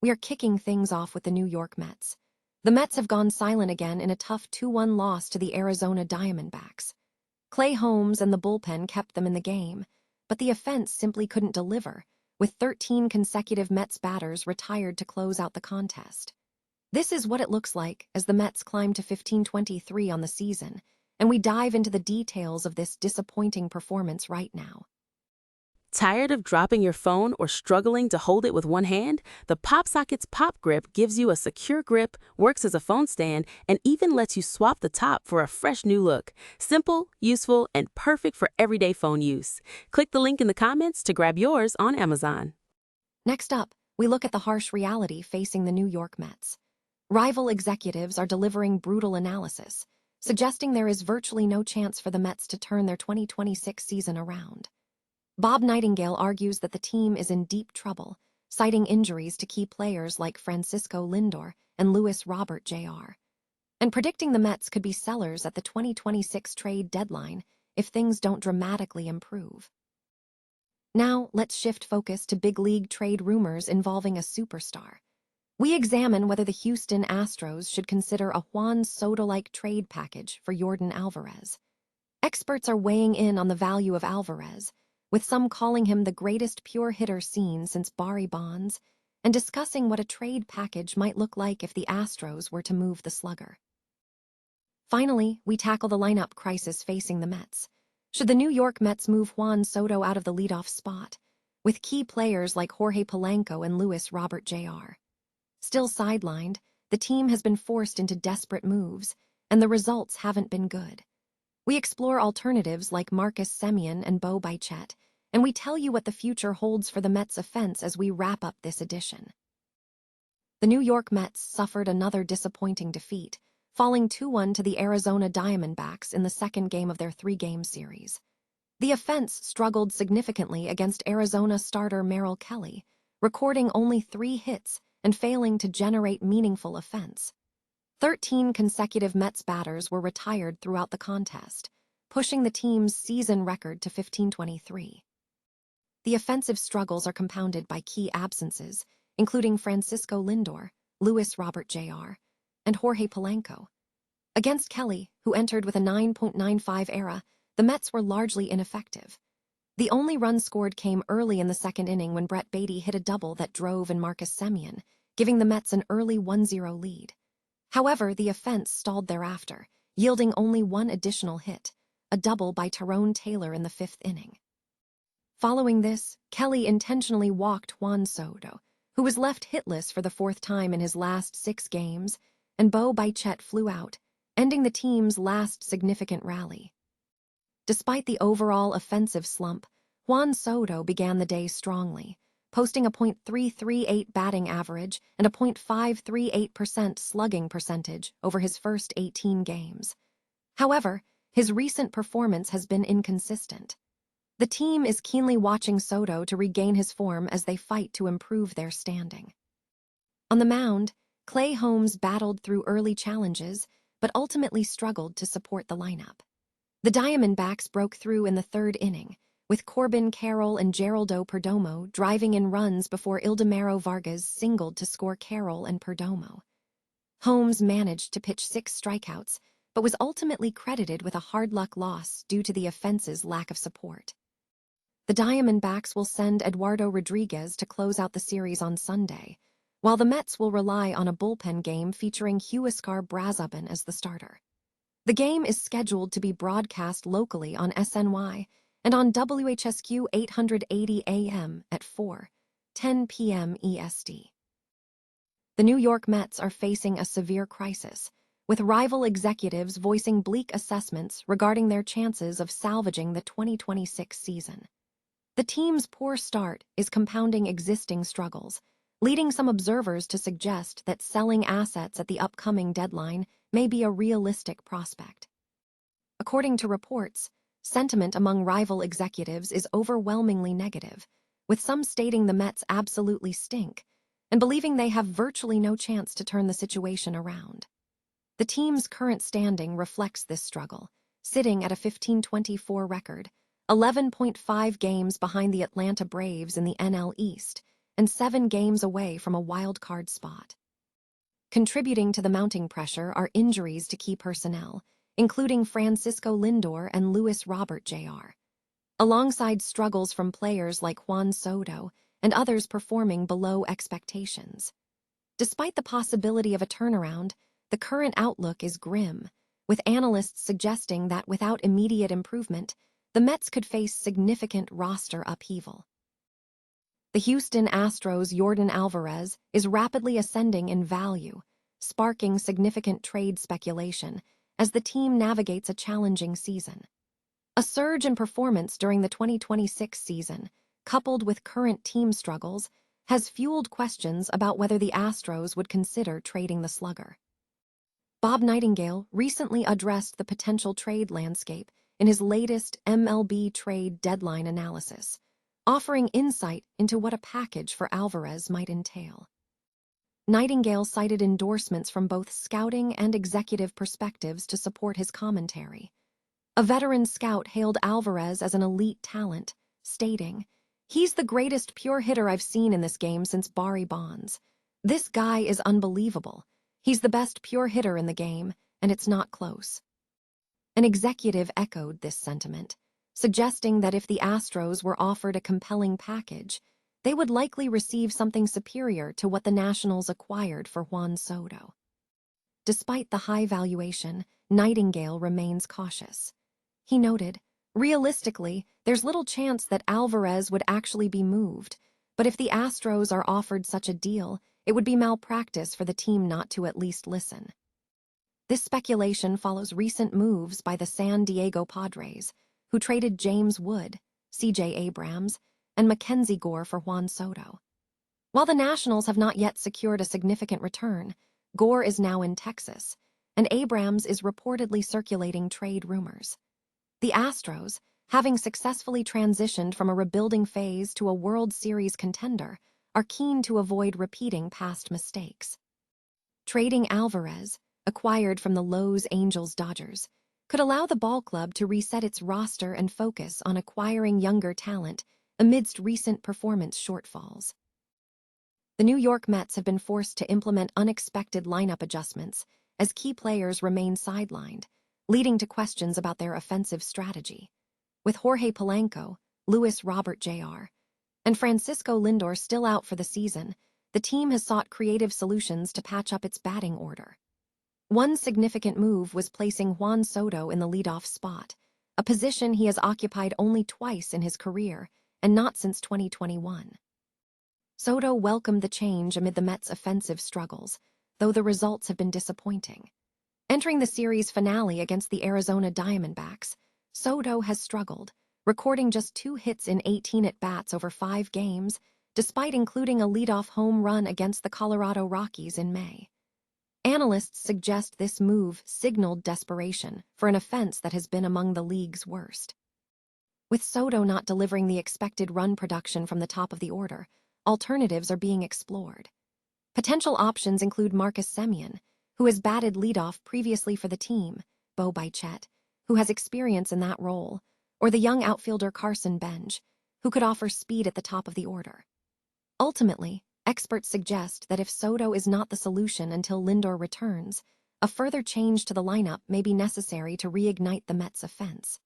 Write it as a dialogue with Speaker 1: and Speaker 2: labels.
Speaker 1: we are kicking things off with the New York Mets. The Mets have gone silent again in a tough 2-1 loss to the Arizona Diamondbacks. Clay Holmes and the bullpen kept them in the game, but the offense simply couldn't deliver, with 13 consecutive Mets batters retired to close out the contest. This is what it looks like as the Mets climb to 15-23 on the season, and we dive into the details of this disappointing performance right now.
Speaker 2: Tired of dropping your phone or struggling to hold it with one hand? The PopSocket's Pop Grip gives you a secure grip, works as a phone stand, and even lets you swap the top for a fresh new look. Simple, useful, and perfect for everyday phone use. Click the link in the comments to grab yours on Amazon.
Speaker 1: Next up, we look at the harsh reality facing the New York Mets. Rival executives are delivering brutal analysis, suggesting there is virtually no chance for the Mets to turn their 2026 season around. Bob Nightingale argues that the team is in deep trouble, citing injuries to key players like Francisco Lindor and Luis Robert Jr., and predicting the Mets could be sellers at the 2026 trade deadline if things don't dramatically improve. Now, let's shift focus to big league trade rumors involving a superstar. We examine whether the Houston Astros should consider a Juan Soto-like trade package for Yordan Alvarez. Experts are weighing in on the value of Alvarez, with some calling him the greatest pure hitter seen since Barry Bonds, and discussing what a trade package might look like if the Astros were to move the slugger. Finally, we tackle the lineup crisis facing the Mets. Should the New York Mets move Juan Soto out of the leadoff spot, with key players like Jorge Polanco and Luis Robert Jr.? Still sidelined, the team has been forced into desperate moves, and the results haven't been good. We explore alternatives like Marcus Semien and Bo Bichette, and we tell you what the future holds for the Mets offense as we wrap up this edition. The New York Mets suffered another disappointing defeat, falling 2-1 to the Arizona Diamondbacks in the second game of their 3-game series. The offense struggled significantly against Arizona starter Merrill Kelly, recording only 3 hits and failing to generate meaningful offense. 13 consecutive Mets batters were retired throughout the contest, pushing the team's season record to 15-23. The offensive struggles are compounded by key absences, including Francisco Lindor, Luis Robert Jr., and Jorge Polanco. Against Kelly, who entered with a 9.95 ERA, the Mets were largely ineffective. The only run scored came early in the second inning when Brett Baty hit a double that drove in Marcus Semien, giving the Mets an early 1-0 lead. However, the offense stalled thereafter, yielding only one additional hit, a double by Tyrone Taylor in the 5th inning. Following this, Kelly intentionally walked Juan Soto, who was left hitless for the 4th time in his last 6 games, and Bo Bichette flew out, ending the team's last significant rally. Despite the overall offensive slump, Juan Soto began the day strongly, posting a .338 batting average and a .538% slugging percentage over his first 18 games. However, his recent performance has been inconsistent. The team is keenly watching Soto to regain his form as they fight to improve their standing. On the mound, Clay Holmes battled through early challenges, but ultimately struggled to support the lineup. The Diamondbacks broke through in the 3rd inning, with Corbin Carroll and Geraldo Perdomo driving in runs before Ildemaro Vargas singled to score Carroll and Perdomo. Holmes managed to pitch 6 strikeouts, but was ultimately credited with a hard-luck loss due to the offense's lack of support. The Diamondbacks will send Eduardo Rodriguez to close out the series on Sunday, while the Mets will rely on a bullpen game featuring Huascar Brazoban as the starter. The game is scheduled to be broadcast locally on SNY and on WHSQ 880 AM at 4:10 p.m. EST. The New York Mets are facing a severe crisis, with rival executives voicing bleak assessments regarding their chances of salvaging the 2026 season. The team's poor start is compounding existing struggles, leading some observers to suggest that selling assets at the upcoming deadline may be a realistic prospect. According to reports, sentiment among rival executives is overwhelmingly negative, with some stating the Mets absolutely stink and believing they have virtually no chance to turn the situation around. The team's current standing reflects this struggle, sitting at a 15-24 record, 11.5 games behind the Atlanta Braves in the NL East, and 7 games away from a wild card spot. Contributing to the mounting pressure are injuries to key personnel, including Francisco Lindor and Luis Robert Jr., alongside struggles from players like Juan Soto and others performing below expectations. Despite the possibility of a turnaround, the current outlook is grim, with analysts suggesting that without immediate improvement, the Mets could face significant roster upheaval. The Houston Astros' Yordan Alvarez is rapidly ascending in value, sparking significant trade speculation as the team navigates a challenging season. A surge in performance during the 2026 season, coupled with current team struggles, has fueled questions about whether the Astros would consider trading the slugger. Bob Nightingale recently addressed the potential trade landscape in his latest MLB trade deadline analysis, offering insight into what a package for Alvarez might entail. Nightingale cited endorsements from both scouting and executive perspectives to support his commentary. A veteran scout hailed Alvarez as an elite talent, stating, "He's the greatest pure hitter I've seen in this game since Barry Bonds. This guy is unbelievable. He's the best pure hitter in the game, and it's not close." An executive echoed this sentiment, suggesting that if the Astros were offered a compelling package, they would likely receive something superior to what the Nationals acquired for Juan Soto. Despite the high valuation, Nightingale remains cautious. He noted, "Realistically, there's little chance that Alvarez would actually be moved, but if the Astros are offered such a deal, it would be malpractice for the team not to at least listen." This speculation follows recent moves by the San Diego Padres, who traded James Wood, C.J. Abrams, and Mackenzie Gore for Juan Soto. While the Nationals have not yet secured a significant return, Gore is now in Texas, and Abrams is reportedly circulating trade rumors. The Astros, having successfully transitioned from a rebuilding phase to a World Series contender, are keen to avoid repeating past mistakes. Trading Alvarez, acquired from the Los Angeles Dodgers, could allow the ball club to reset its roster and focus on acquiring younger talent amidst recent performance shortfalls. The New York Mets have been forced to implement unexpected lineup adjustments as key players remain sidelined, leading to questions about their offensive strategy. With Jorge Polanco, Luis Robert Jr., and Francisco Lindor still out for the season, the team has sought creative solutions to patch up its batting order. One significant move was placing Juan Soto in the leadoff spot, a position he has occupied only twice in his career, and not since 2021. Soto welcomed the change amid the Mets' offensive struggles, though the results have been disappointing. Entering the series finale against the Arizona Diamondbacks, Soto has struggled, recording just 2 hits in 18 at-bats over 5 games, despite including a leadoff home run against the Colorado Rockies in May. Analysts suggest this move signaled desperation for an offense that has been among the league's worst. With Soto not delivering the expected run production from the top of the order, alternatives are being explored. Potential options include Marcus Semien, who has batted leadoff previously for the team, Bo Bichette, who has experience in that role, or the young outfielder Carson Bench, who could offer speed at the top of the order. Ultimately, experts suggest that if Soto is not the solution until Lindor returns, a further change to the lineup may be necessary to reignite the Mets' offense.